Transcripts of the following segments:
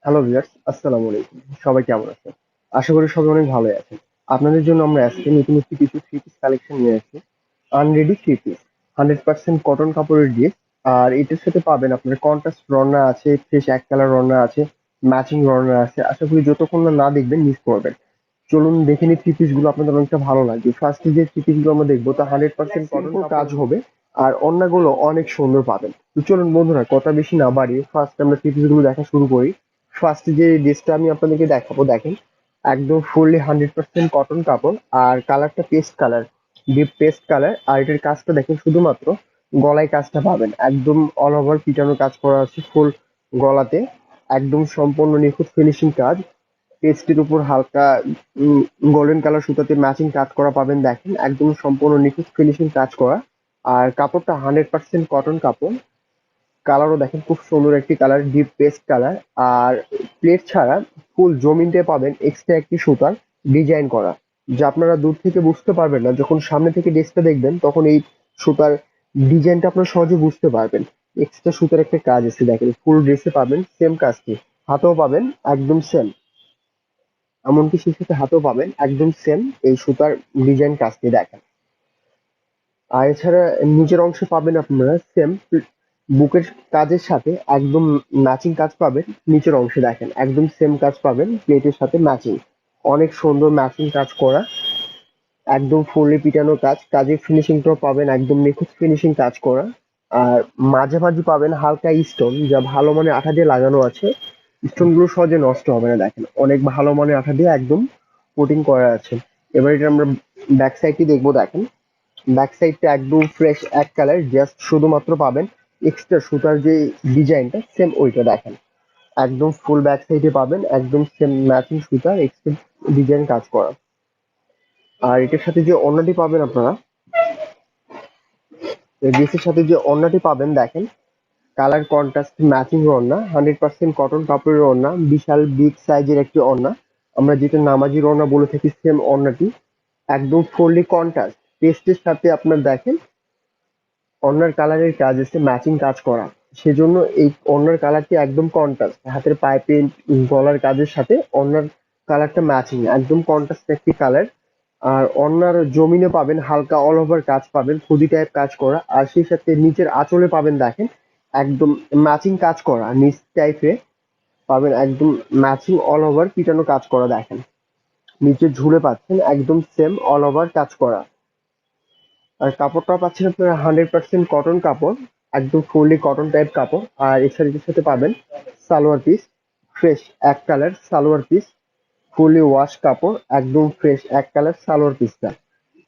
Hello viewers, আসসালামু আলাইকুম। সবাই কেমন আছেন? আশা করি সবাই অনেক ভালোই আছেন। আপনাদের জন্য আমরা আজকে নতুন একটি কিছু থ্রি পিস কালেকশন নিয়ে আসছি। আনরেডি থ্রি পিস, 100% কটন কাপড়ের ড্রেস। আর এটার সাথে পাবেন আপনার কন্ট্রাস্ট রন্না আছে, ফ্রেশ এক কালার রন্না আছে, ম্যাচিং রন্না আছে। আশা করি যতক্ষণ না দেখবেন মিস করবেন। চলুন দেখে নিই থ্রি পিস গুলো আপনাদের অনেকটা ভালো লাগবে। ফার্স্টে যে থ্রি পিস গুলো আমরা দেখবো তা 100% কটন কাজ হবে। আর অন্যগুলো অনেক সুন্দর পাবেন। তো চলুন বন্ধুরা, কথা বেশি না বাড়িয়ে ফার্স্ট আমরা থ্রি পিস গুলো দেখা শুরু করি। ফার্স্টে যে ড্রেসটা আমি আপনাদেরকে দেখাবো, দেখেন একদম ফুললি 100% কটন কাপড়। আর কালারটা paste colour, deep paste colour. আর এটার কাজটা দেখেন, শুধুমাত্র গলায় কাজটা পাবেন একদম অল ওভার পিটানো কাজ করা আছে ফুল গলাতে। একদম সম্পূর্ণ নিখুঁত ফিনিশিং কাজ। পেস্টের উপর হালকা গোল্ডেন কালার সুতাতে ম্যাচিং কাজ করা পাবেন, দেখেন একদম সম্পূর্ণ নিখুঁত ফিনিশিং কাজ করা। আর কাপড়টা 100% কটন কাপড়। কালারও দেখেন খুব সুন্দর একটি কালার, ডিপ পেস্ট কালার। আর প্লেট ছাড়া ফুল জমিনতে পাবেন এক্সট্রা একটি সুতার ডিজাইন করা, যা আপনারা দূর থেকে বুঝতে পারবেন না। যখন সামনে থেকে ড্রেসটা দেখবেন তখন এই সুতার ডিজাইনটা আপনারা সহজে বুঝতে পারবেন। এক্সট্রা সুতার একটা কাজ আছে, দেখেন ফুল ড্রেসে পাবেন সেম কাজটি। হাতেও পাবেন একদম সেম, এমনকি সেই সাথে হাতেও পাবেন একদম সেম এই সুতার ডিজাইন কাজটি, দেখেন। আর এছাড়া নিচের অংশে পাবেন আপনারা সেম বুকের কাজের সাথে একদম ম্যাচিং কাজ পাবেন। নিচের অংশে দেখেন একদম সেম কাজ পাবেন, প্লেটের সাথে ম্যাচিং। অনেক সুন্দর ম্যাচিং কাজ করা, একদম ফুললি পিটানো কাজ। কাজের ফিনিশিংটাও পাবেন একদম নিখুঁত ফিনিশিং কাজ করা। আর মাঝামাঝি পাবেন হালকা স্টোন, যা ভালো মানের আঠা দিয়ে লাগানো আছে। স্টোন গুলো সহজে নষ্ট হবে না, দেখেন অনেক ভালো মানের আঠা দিয়ে একদম কোটিং করা আছে। এবার এটা আমরা ব্যাক সাইডটি দেখবো, দেখেন ব্যাক সাইডটা একদম ফ্রেশ এক কালার, জাস্ট শুধুমাত্র পাবেন এক্সট্রা সুতার যে ডিজাইনটা সেম ওইটা, দেখেন একদম ফুল ব্যাক সাইডে পাবেন একদম সেম ম্যাচিং সুতার এক্সট্রা ডিজাইন কাজ করা। আর এটার সাথে যে ওড়নাটি পাবেন আপনারা, এই ড্রেসের সাথে যে ওড়নাটি পাবেন, দেখেন কালার কন্ট্রাস্ট ম্যাচিং ওড়না, 100% কটন কাপড়ের ওড়না, বিশাল বিগ সাইজের একটি ওড়না। আমরা যেটা নামাজি ওড়না বলে থাকি, সেম ওড়নাটি একদম ফুললি কন্ট্রাস্ট পেস্টের সাথে আপনার দেখেন ওড়নার কালারের কাজ আছে ম্যাচিং কাজ করা। সেজন্য এই ওড়নার কালারটি একদম কন্ট্রাস্ট, হাতের পাইপিং গলার কাজের সাথে ওড়নার কালারটা ম্যাচিং, একদম কন্ট্রাস্ট একটি কালার। আর ওড়নার জমিনে পাবেন হালকা অল ওভার কাজ পাবেন, খুদি টাইপ কাজ করা। আর সেই সাথে নিচের আঁচলে পাবেন, দেখেন একদম ম্যাচিং কাজ করা, নিচ টাইপে পাবেন একদম ম্যাচিং অল ওভার পিটানো কাজ করা, দেখেন নিচে ঝুলে পাচ্ছেন একদম সেম অল ওভার কাজ করা। আর কাপড়টা পাচ্ছেন আপনারা 100% কটন কাপড়, একদম ফুললি কটন টাইপ কাপড়। আর এই শাড়িটির সাথে পাবেন সালোয়ার পিস, ফ্রেশ এক colour salwar piece, fully wash কাপড়, একদম ফ্রেশ এক কালার সালোয়ার পিসটা।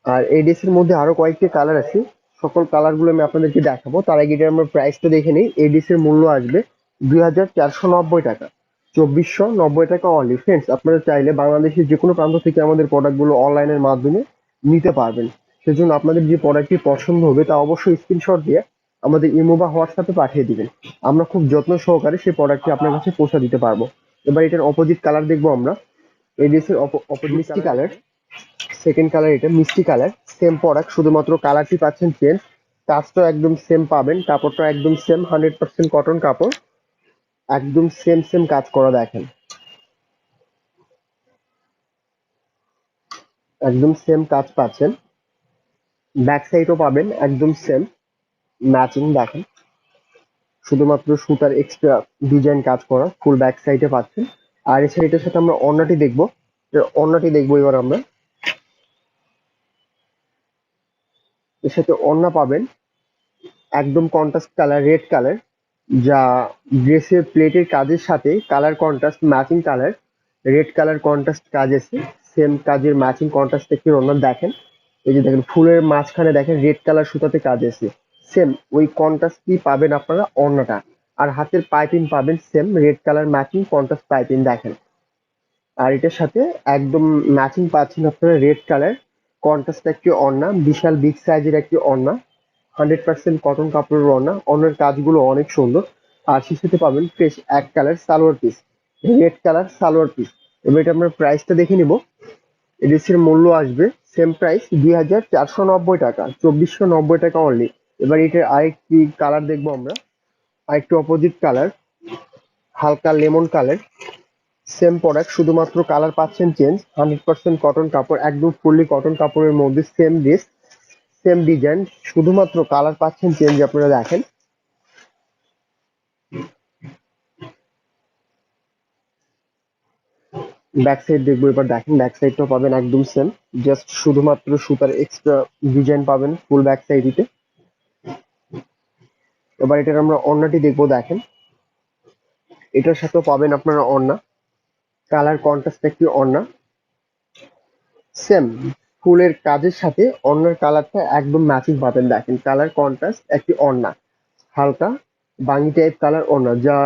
আর এই ড্রেসের মধ্যে আরো কয়েকটি কালার আছে, সকল কালার গুলো আমি আপনাদেরকে দেখাবো। তার আগে এটা আমরা প্রাইসটা দেখে নিই। এই ড্রেসের মূল্য আসবে 2490 টাকা, 2490 টাকা অনলি। ফ্রেন্ডস, আপনারা চাইলে বাংলাদেশের যে কোনো প্রান্ত থেকে আমাদের প্রোডাক্ট গুলো অনলাইনের মাধ্যমে নিতে পারবেন। সেজন্য আপনাদের যে প্রোডাক্টটি পছন্দ হবে তা অবশ্যই স্ক্রিনশট দিয়ে আমাদের ইমো বা হোয়াটসঅ্যাপে পাঠিয়ে দিবেন। আমরা খুব যত্ন সহকারে সেই প্রোডাক্টটি আপনার কাছে পৌঁছে দিতে পারবো। এবার এটার অপোজিট কালার দেখবো আমরা। এই ড্রেসের অপোজিট মিষ্টি কালার, সেকেন্ড কালার এটা মিষ্টি কালার। সেম প্রোডাক্ট, শুধুমাত্র কালারটি পাচ্ছেন চেঞ্জ। কাজটাও একদম সেম পাবেন, কাপড়টা একদম সেম, 100% কটন কাপড়, একদম সেম সেম কাজ করা, দেখেন একদম সেম কাজ পাচ্ছেন। ব্যাক সাইডও পাবেন একদম সেম ম্যাচিং, দেখেন শুধুমাত্র সুতার এক্সট্রা ডিজাইন কাজ করা ফুল ব্যাক সাইডে পাচ্ছেন। আর এছাড়া এটার সাথে আমরা ওড়নাটি দেখবো। ওড়নাটি দেখবো এবার আমরা। এর সাথে ওড়না পাবেন একদম কন্ট্রাস্ট কালার রেড কালার, যা ড্রেসের প্লেটের কাজের সাথে colour contrast matching colour, red colour contrast কাজ আছে। সেম কাজের ম্যাচিং কন্ট্রাস্ট একটি ওড়না, দেখেন এই যে দেখেন ফুলের মাঝখানে দেখেন রেড কালার সুতাতে কাজ আছে। সেম ওই কন্ট্রাস্টই পাবেন আপনারা ওড়নাটা। আর হাতের পাইপিং পাবেন same red colour matching contrast piping, দেখেন। আর এটার সাথে একদম ম্যাচিং পাচ্ছেন আপনারা রেড কালার কন্ট্রাস্ট একটি ওড়না, বিশাল বিগ সাইজের একটি ওড়না, 100% কটন কাপড়ের ওড়না। ওড়নার কাজগুলো অনেক সুন্দর। আর সেই সাথে পাবেন ফ্রেশ এক colour salwar piece, red colour salwar piece. এবার এটা আমরা প্রাইসটা দেখে নিব। এই ড্রেসের মূল্য আসবে সেম প্রাইস 2490 টাকা, 2490 টাকা অনলি। এবার এটার আরেকটি কালার দেখবো আমরা, আরেকটু অপোজিট কালার, হালকা লেমন কালার। সেম প্রোডাক্ট, শুধুমাত্র কালার পাচ্ছেন চেঞ্জ। 100% কটন কাপড়, একদম ফুললি কটন কাপড়ের মধ্যে সেম ড্রেস, সেম ডিজাইন, শুধুমাত্র কালার পাচ্ছেন চেঞ্জ। আপনারা দেখেন ব্যাক সাইড দেখবো এবার। দেখেন ব্যাক সাইডটাও পাবেন একদম সেম, জাস্ট শুধুমাত্র সুতার এক্সট্রা ডিজাইন পাবেন ফুল ব্যাক সাইডে। এবার এটার আমরা ওড়নাটি দেখবো। দেখেন এটার সাথেও পাবেন আপনারা ওড়না, কালার কন্ট্রাস্ট একটি ওড়না, সেম ফুলের কাজের সাথে ওড়নার কালারটা একদম ম্যাচিং পাবেন। দেখেন কালার কন্ট্রাস্ট একটি ওড়না, হালকা বাঙ্গি টাইপ কালার ওড়না, যা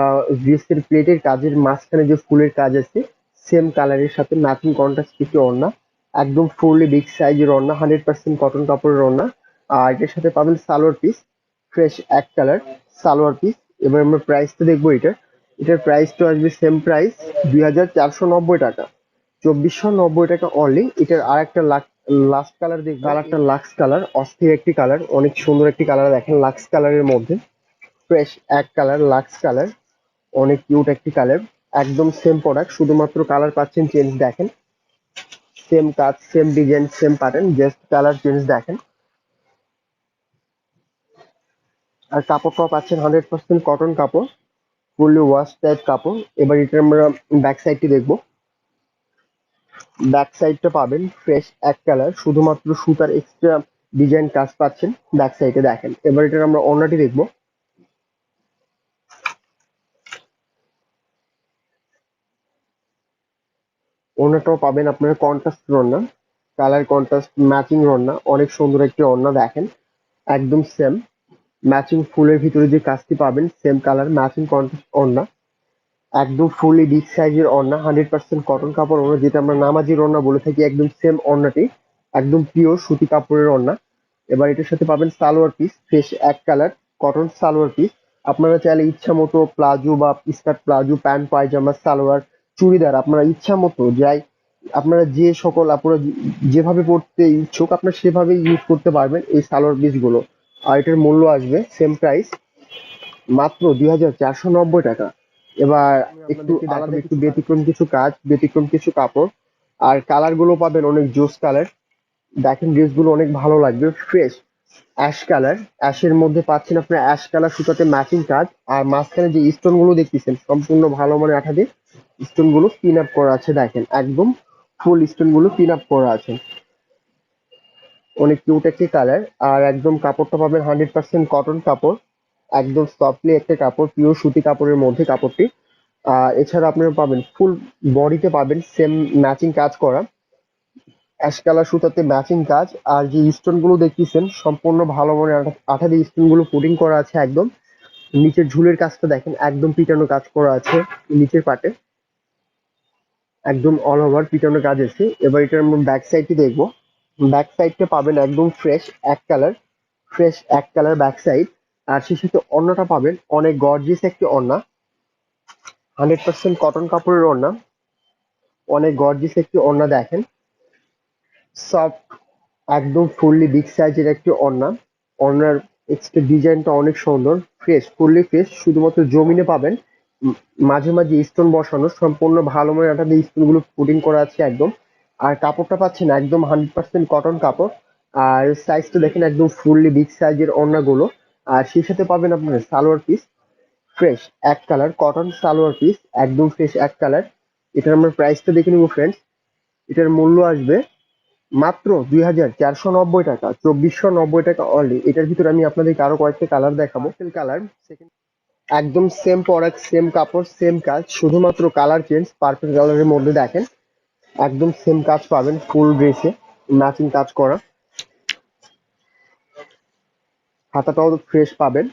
ড্রেসের প্লেটের কাজের মাঝখানে যে ফুলের কাজ আছে সেম কালারের সাথে ম্যাচিং কন্ট্রাস্ট একটি ওড়না, একদম ফুললি বিগ সাইজের ওড়না, 100% কটন কাপড়ের ওড়না। আর এটার সাথে পাবেন সালোয়ার পিস, ফ্রেশ এক কালার সালোয়ার পিস। এবার আমরা প্রাইসটা দেখবো। এটার প্রাইসটা আসবে সেম প্রাইস, 2490 টাকা, 2490 টাকা অনলি। এটার আর একটা লাক্স কালার দেখবো, কালারটা লাক্স কালার, অস্থির একটি কালার, অনেক সুন্দর একটি কালার। দেখেন লাক্স কালারের মধ্যে ফ্রেশ এক কালার, লাক্স কালার, অনেক কিউট একটি কালার, একদম সেম প্রোডাক্ট, শুধুমাত্র কালার পাচ্ছেন চেঞ্জ। দেখেন সেম কাজ, same design, same pattern, just colour change. দেখেন আর কাপড়টাও পাচ্ছেন 100% কটন কাপড়, ফুললি ওয়াশ টাইপ কাপড়। এবার এটা আমরা ব্যাক সাইডটি দেখবো। ব্যাক সাইডটা পাবেন ফ্রেশ এক কালার, শুধুমাত্র সুতার এক্সট্রা ডিজাইন কাজ পাচ্ছেন ব্যাক সাইডে। দেখেন এবার এটার আমরা ওড়নাটি দেখবো। ওড়নাটাও পাবেন আপনারা কন্ট্রাস্ট ওড়না, কালার কন্ট্রাস্ট ম্যাচিং ওড়না, অনেক সুন্দর একটি ওড়না। দেখেন একদম সেম ম্যাচিং ফুলের ভিতরে যে কাজটি পাবেন সেম কালার ম্যাচিং কন্ট্রাস্ট ওড়না, একদম ফুললি বিগ সাইজের ওড়না, 100% কটন কাপড় ওড়না, যেটা আমরা নামাজির ওড়না বলে থাকি। একদম সেম ওড়নাটি, একদম পিওর সুতি কাপড়ের ওড়না। এবার এটার সাথে পাবেন সালোয়ার পিস, ফ্রেশ এক কালার কটন সালোয়ার পিস। আপনারা চাইলে ইচ্ছা মতো প্লাজো বা স্কার্ট, প্লাজো, প্যান্ট, পায়জামা, সালোয়ার, চুড়িদার, আপনারা ইচ্ছা মতো যাই, আপনারা যে সকল আপনারা যেভাবে পড়তে ইচ্ছুক আপনারা সেভাবে ইউজ করতে পারবেন এই সালোয়ার পিস গুলো। আর এটার মূল্য আসবে সেম প্রাইস, মাত্র 2490 টাকা। এবার একটু আলাদা, একটু ব্যতিক্রম কিছু কাজ, ব্যতিক্রম কিছু কাপড়, আর কালার গুলো পাবেন অনেক জোস কালার। দেখেন ড্রেসগুলো অনেক ভালো লাগবে, ফ্রেশ অ্যাশ কালার, অ্যাশের মধ্যে পাচ্ছেন আপনার অ্যাশ কালার সুতাতে ম্যাচিং কাজ। আর মাঝখানে যে স্টোন গুলো দেখতেছেন সম্পূর্ণ ভালো মানের আঠা দিয়ে স্টোন গুলো পিন আপ করা আছে। দেখেন একদম ফুল স্টোন গুলো পিন আপ করা আছে, অনেক কিউট একটি কালার। আর একদম কাপড়টা পাবেন 100% কটন কাপড়, একদম সফটলি একটা কাপড়, পিওর সুতি কাপড়ের মধ্যে কাপড়টি। এছাড়া আপনারা পাবেন ফুল বডিতে পাবেন সেম ম্যাচিং কাজ করা, অ্যাশ কালার সুতাতে ম্যাচিং কাজ। আর যে স্টোন গুলো দেখতেছেন সম্পূর্ণ ভালো মানের আঠা আঠা দিয়ে স্টোন গুলো পুটিং করা আছে একদম। নিচের ঝুলের কাজটা দেখেন একদম পিটানো কাজ করা আছে নিচের পাটে, একদম অল ওভার পিটানো কাজ আছে। এবার এটার আমরা ব্যাক সাইডটি দেখবো। ব্যাক সাইডটা পাবেন একদম ফ্রেশ এক কালার, ফ্রেশ এক কালার ব্যাক সাইড। আর সেই সাথে ওড়নাটা পাবেন অনেক গর্জিয়াস একটি ওড়না, 100% কটন কাপড়ের ওড়না, অনেক গর্জিয়াস একটি ওড়না। দেখেন সফট, একদম ফুললি বিগ সাইজের একটি ওড়না, ওড়নার এক্সট্রা ডিজাইনটা অনেক সুন্দর, ফ্রেশ ফুললি ফ্রেশ, শুধুমাত্র জমিনে পাবেন মাঝে মাঝে স্টোন বসানো, সম্পূর্ণ ভালো মানের আঠা দিয়ে স্টোন গুলো পুটিং করা আছে একদম। আর কাপড়টা পাচ্ছেন একদম 100% কটন কাপড়। আর সাইজটা দেখেন একদম ফুললি বিগ সাইজের ওড়নাগুলো। আর সেই সাথে পাবেন আপনার সালোয়ার পিস, ফ্রেশ এক কালার কটন সালোয়ার পিস, একদম ফ্রেশ এক কালার। এটার আমরা প্রাইসটা দেখে নিব ফ্রেন্ডস। এটার মূল্য আসবে মাত্র 2490 টাকা, 2490 টাকা অনলি। এটার ভিতরে আমি আপনাদেরকে আরো কয়েকটা কালার দেখাবো। কালার একদম সেম প্রোডাক্ট, সেম কাপড়, সেম কাজ, শুধুমাত্র কালার চেঞ্জ। পার্পল কালারের মধ্যে দেখেন একদম সেম কাজ পাবেন ফুল ড্রেসে, ম্যাচিং কাজ করা, হাতাটাও ফ্রেশ পাবেন।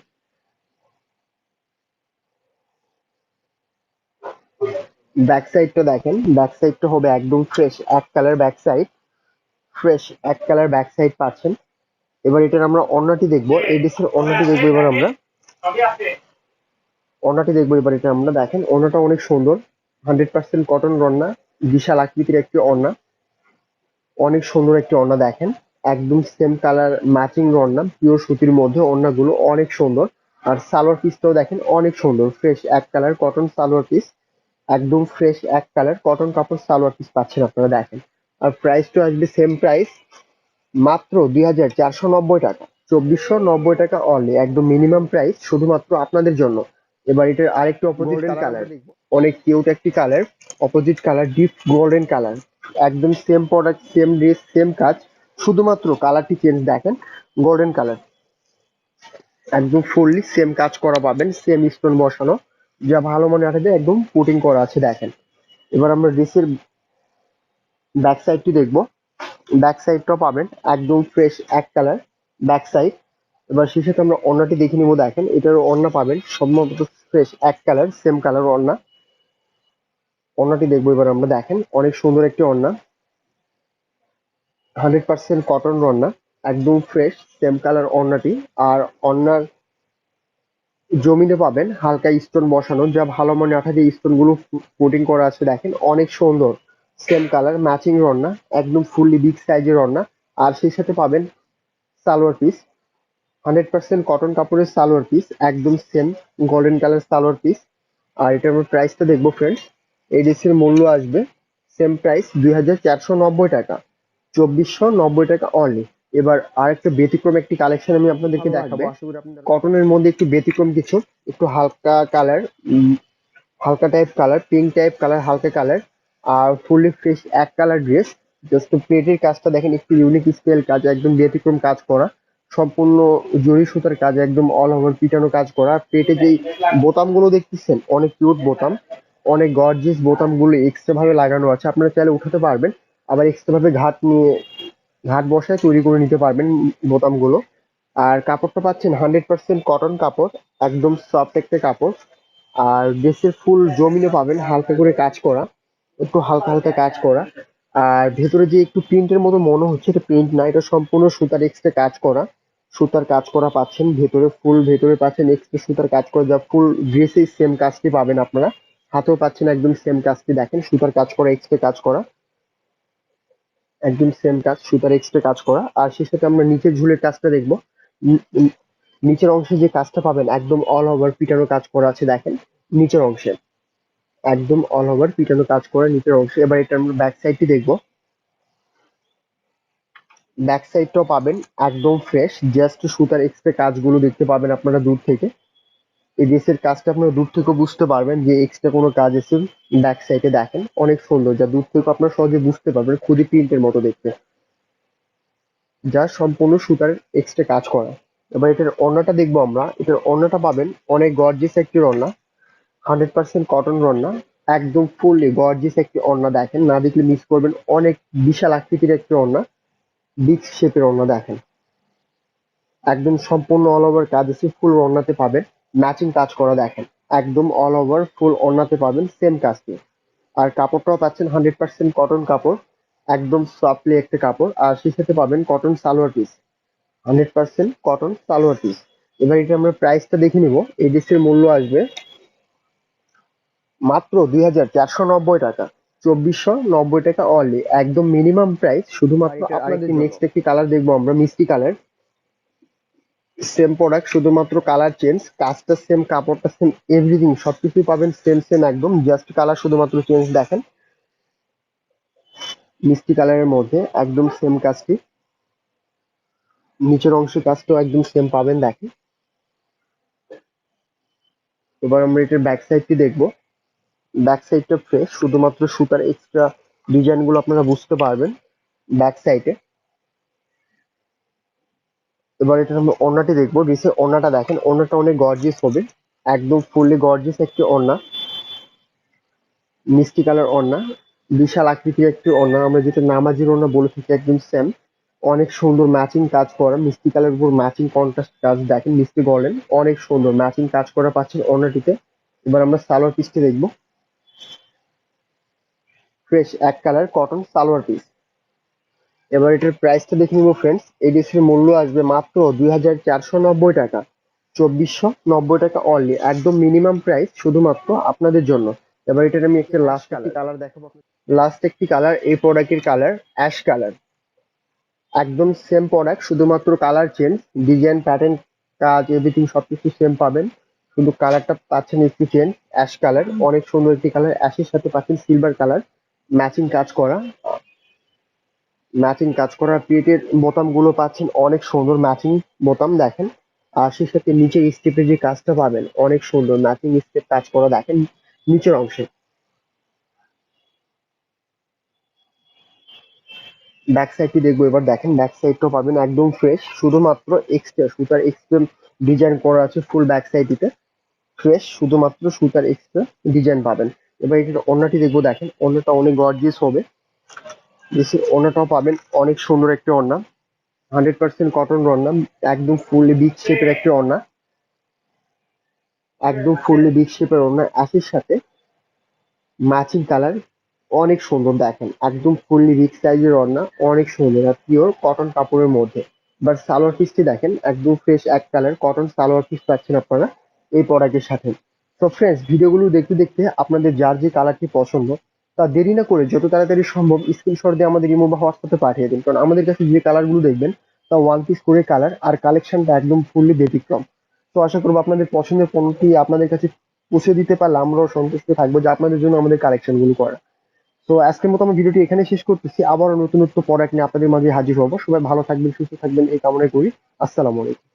ব্যাক সাইডটা দেখেন, ব্যাক সাইডটা হবে একদম ফ্রেশ এক কালার ব্যাক সাইড, ফ্রেশ এক কালার ব্যাক সাইড পাচ্ছেন। এবার এটার আমরা ওড়নাটি দেখবো, এই ড্রেসের ওড়নাটি দেখবো এবার আমরা। ওড়নাটি দেখবো এবার এটা আমরা। দেখেন ওড়নাটা অনেক সুন্দর, 100% কটন ওড়না, বিশাল আকৃতির একটি ওড়না, অনেক সুন্দর একটি ওড়না। দেখেন একদম সেম কালার ম্যাচিং ওড়না, পিওর সুতির মধ্যে ওড়নাগুলো অনেক সুন্দর। আর সালোয়ার পিসটাও দেখেন অনেক সুন্দর, ফ্রেশ এক কালার কটন সালোয়ার পিস, একদম ফ্রেশ এক কালার কটন কাপড় সালোয়ার পিস পাচ্ছেন আপনারা দেখেন। আর প্রাইসটা আসবে সেম প্রাইস, মাত্র 2,490 টাকা, 2,490 টাকা অনলি, একদম মিনিমাম প্রাইস শুধুমাত্র আপনাদের জন্য। এবার এটার আরেকটু অপোজিট কালার, অনেক কিউট একটি colour, opposite colour deep golden colour, একদম same product same dress same কাজ, শুধুমাত্র কালারটি চেঞ্জ দেখেন, গোল্ডেন কালার, একদম ফুললি সেম কাজ করা পাবেন, সেম স্টোন বসানো, যা ভালো মনে রাখবে একদম পুটিং করা আছে দেখেন। এবার আমরা ড্রেসের ব্যাক সাইডটি দেখবো, ব্যাক সাইডটাও পাবেন একদম ফ্রেশ এক কালার ব্যাক সাইড। এবার শেষে আমরা ওড়নাটি দেখে নিবো দেখেন, এটার ওড়না পাবেন সম্ভবত ফ্রেশ এক কালার সেম কালার ওড়না। ওড়নাটি দেখবো এবার আমরা দেখেন, অনেক সুন্দর একটি ওড়না, 100% কটন ওড়না, একদম ফ্রেশ সেম কালার ওড়নাটি। আর ওড়নার জমিনে পাবেন হালকা স্টোন বসানো, যা ভালো মনে রাখা যে স্টোন গুলো কোটিং করা আছে দেখেন, অনেক সুন্দর সেম কালার ম্যাচিং ওড়না, একদম ফুললি বিগ সাইজের ওড়না। আর সেই সাথে পাবেন সালোয়ার পিস, 100% কটন কাপড়ের সালোয়ার পিস, একদম same golden colour salwar piece. আর এটার আমরা প্রাইসটা দেখবো ফ্রেন্ডস, এই ড্রেসের মূল্য আসবে সেম প্রাইস 2,490 টাকা, 2,490 টাকা অনলি। এবার আরেকটা ব্যতিক্রম একটি কালেকশন আমি আপনাদেরকে দেখাবো, কটনের মধ্যে একটু ব্যতিক্রম কিছু, একটু হালকা কালার, হালকা type colour, pink type colour, হালকা কালার, আর ফুললি ফ্রেশ এক কালার ড্রেস। জাস্ট প্লেটের কাজটা দেখেন, একটু ইউনিক স্টাইল কাজ, একদম ব্যতিক্রম কাজ করা, সম্পূর্ণ জরি সুতার কাজ, একদম অল ওভার পিটানো কাজ করা। পেটে যেই বোতামগুলো দেখতেছেন অনেক কিউট বোতাম, অনেক গর্জিয়াস বোতামগুলো এক্সট্রা ভাবে লাগানো আছে, আপনারা চাইলে উঠাতে পারবেন, আবার এক্সট্রা ভাবে ঘাট বসায় তৈরি করে নিতে পারবেন বোতামগুলো। আর কাপড়টা পাচ্ছেন 100% কটন কাপড়, একদম সফট একটা কাপড়। আর ড্রেসের ফুল জমিনে পাবেন হালকা করে কাজ করা, একটু হালকা হালকা কাজ করা। আর ভেতরে যে একটু প্রিন্টের মতো মনে হচ্ছে, এটা প্রিন্ট না, এটা সম্পূর্ণ সুতার এক্সট্রা কাজ করা, সুতার কাজ করা পাচ্ছেন ভেতরে, ফুল ভেতরে পাচ্ছেন এক্সট্রা সুতার কাজ করা, যা ফুল ড্রেসেই সেম কাজটি পাবেন আপনারা। হাতেও পাচ্ছেন একদম সেম কাজটি দেখেন, সুতার কাজ করা এক্সট্রা কাজ করা, একদম সেম কাজ সুতার এক্সট্রা কাজ করা। আর সেই সাথে আমরা নিচের ঝুলের কাজটা দেখবো। উম, উম, নিচের অংশে যে কাজটা পাবেন একদম অল ওভার পিটানো কাজ করা আছে দেখেন, নিচের অংশে একদম অল ওভার পিটানো কাজ করা নিচের অংশে। এবার এটা আমরা ব্যাক সাইডটি দেখবো, ব্যাক সাইডটাও পাবেন একদম ফ্রেশ, জাস্ট সুতার এক্সট্রা কাজগুলো দেখতে পাবেন আপনারা দূর থেকে। এই ড্রেসের কাজটা আপনারা দূর থেকে বুঝতে পারবেন যে এক্সট্রা কোনো কাজ আছে। ব্যাক সাইডে দেখেন অনেক সুন্দর, যা দূর থেকে আপনারা সহজে বুঝতে পারবেন, খুবই প্রিন্টের মতো দেখতে, যা সম্পূর্ণ সুতার এক্সট্রা কাজ করা। এবার এটার ওড়নাটা দেখবো আমরা, এটার ওড়নাটা পাবেন অনেক গর্জিয়াস একটি ওড়না, 100% কটন ওড়না, একদম ফুললি গর্জিয়াস একটি ওড়না দেখেন, না দেখলে মিস করবেন, অনেক বিশাল আকৃতির একটি ওড়না, বিগ শেপের ওড়না দেখেন, একদম সম্পূর্ণ অল ওভার কাজ আছে, ফুল ওড়নাতে পাবেন ম্যাচিং কাজ করা দেখেন, একদম অল ওভার ফুল ওড়নাতে পাবেন সেম কাজটি। আর কাপড়টাও পাচ্ছেন 100% কটন কাপড়, একদম সফটলি একটা কাপড়। আর সেই সাথে পাবেন cotton salwar piece, 100% cotton salwar piece. এবার এটা আমরা প্রাইসটা দেখে নিব, এই ড্রেসের মূল্য আসবে মাত্র 2,490 টাকা, 2,490 টাকা অনলি, একদম মিনিমাম প্রাইস শুধুমাত্র আপনাদের। নেক্সট একটি কালার দেখবো আমরা, মিষ্টি কালার, সেম প্রোডাক্ট শুধুমাত্র কালার চেঞ্জ, কাজটা সেম, কাপড়টা সেম, এভরিথিং সবকিছু পাবেন সেম সেম একদম, জাস্ট কালার শুধুমাত্র চেঞ্জ দেখেন। মিষ্টি কালারের মধ্যে একদম সেম কাজটি, নিচের অংশের কাজটাও একদম সেম পাবেন দেখেন। এবার আমরা এটার ব্যাক সাইডটি দেখবো, ব্যাক সাইডটা ফ্রেশ, শুধুমাত্র সুতার এক্সট্রা ডিজাইন গুলো আপনারা বুঝতে পারবেন ব্যাক সাইডে। এবার এটা আমরা ওড়নাটি দেখবো, ড্রেসের ওড়নাটা দেখেন, ওড়নাটা অনেক গর্জিয়াস হবে, একদম ফুললি গর্জিয়াস একটি ওড়না, মিষ্টি কালার ওড়না, বিশাল আকৃতির একটি ওড়না, আমরা যেটা নামাজির ওড়না বলে থাকি একদম সেম, অনেক সুন্দর ম্যাচিং কাজ করা, মিষ্টি কালার উপর ম্যাচিং কন্ট্রাস্ট কাজ দেখেন, মিষ্টি গোল্ডেন, অনেক সুন্দর ম্যাচিং কাজ করা পাচ্ছেন ওড়নাটিতে। এবার আমরা সালোয়ার পিসটি দেখবো, ফ্রেশ এক কালার কটন সালোয়ার পিস। এবার এটার প্রাইসটা দেখে নিবো ফ্রেন্ডস, এই ড্রেসের মূল্য আসবে মাত্র 2,490 টাকা, 2,490 টাকা অনলি, একদম মিনিমাম প্রাইস শুধুমাত্র আপনাদের জন্য। এবার এটার আমি একটা লাস্ট একটি কালার দেখাবো, লাস্ট একটি কালার, এই প্রোডাক্টের কালার অ্যাশ কালার, একদম সেম প্রোডাক্ট শুধুমাত্র কালার চেঞ্জ, ডিজাইন প্যাটার্ন কাজ এভরিথিং সবকিছু সেম পাবেন, শুধু কালারটা পাচ্ছেন একটু চেঞ্জ, অ্যাশ কালার, অনেক সুন্দর একটি কালার। অ্যাশের সাথে পাচ্ছেন সিলভার কালার, ম্যাচিং কাজ করা, পেটের বোতামগুলো পাচ্ছেন অনেক সুন্দর ম্যাচিং বোতাম দেখেন। আর সেই সাথে নিচের স্টেপে যে কাজটা পাবেন অনেক সুন্দর ম্যাচিং স্টেপ কাজ করা দেখেন নিচের অংশে। ব্যাক সাইডটি দেখবো এবার, দেখেন ব্যাক সাইডটাও পাবেন একদম ফ্রেশ, শুধুমাত্র এক্সট্রা সুতার এক্সট্রা ডিজাইন করা আছে ফুল ব্যাক সাইডটিতে। ফ্রেশ, শুধুমাত্র সুতার এক্সট্রা ডিজাইন পাবেন। এবার এটার ওড়নাটি দেখবো, দেখেন ওড়নাটা অনেক গর্জিয়াস হবে। দেশের ওড়নাটাও পাবেন অনেক সুন্দর একটি ওড়না, 100% কটন ওড়না, একদম ফুললি বিগ শেপের একটি ওড়না, একদম ফুললি বিগ শেপের ওড়না। একই সাথে ম্যাচিং কালার, অনেক সুন্দর দেখেন, একদম ফুললি বিগ সাইজের ওড়না, অনেক সুন্দর আর পিওর কটন কাপড়ের মধ্যে। বাট সালোয়ার পিসটি দেখেন একদম ফ্রেশ এক কালার কটন সালোয়ার পিস পাচ্ছেন আপনারা এই প্রোডাক্টের সাথে। তো ফ্রেন্ডস, ভিডিওগুলো দেখতে দেখতে আপনাদের যার যে কালারটি পছন্দ তা দেরি না করে যত তাড়াতাড়ি সম্ভব স্ক্রিনশট দিয়ে আমাদের ইমো বা হোয়াটসঅ্যাপে পাঠিয়ে দিন, কারণ আমাদের কাছে যে কালারগুলো দেখবেন তা ওয়ান পিস করে কালার, আর কালেকশনটা একদম ফুললি ব্যতিক্রম। তো আশা করবো আপনাদের পছন্দের পণ্যটি আপনাদের কাছে পৌঁছে দিতে পারলে আমরাও সন্তুষ্ট থাকবো যে আপনাদের জন্য আমাদের কালেকশন গুলো করা। তো আজকের মতো আমার ভিডিওটি এখানে শেষ করতেছি, আবারও নতুন নতুন প্রোডাক্ট নিয়ে আপনাদের মাঝে হাজির হবো। সবাই ভালো থাকবেন, সুস্থ থাকবেন এই কামনাই করি। আসসালামু আলাইকুম।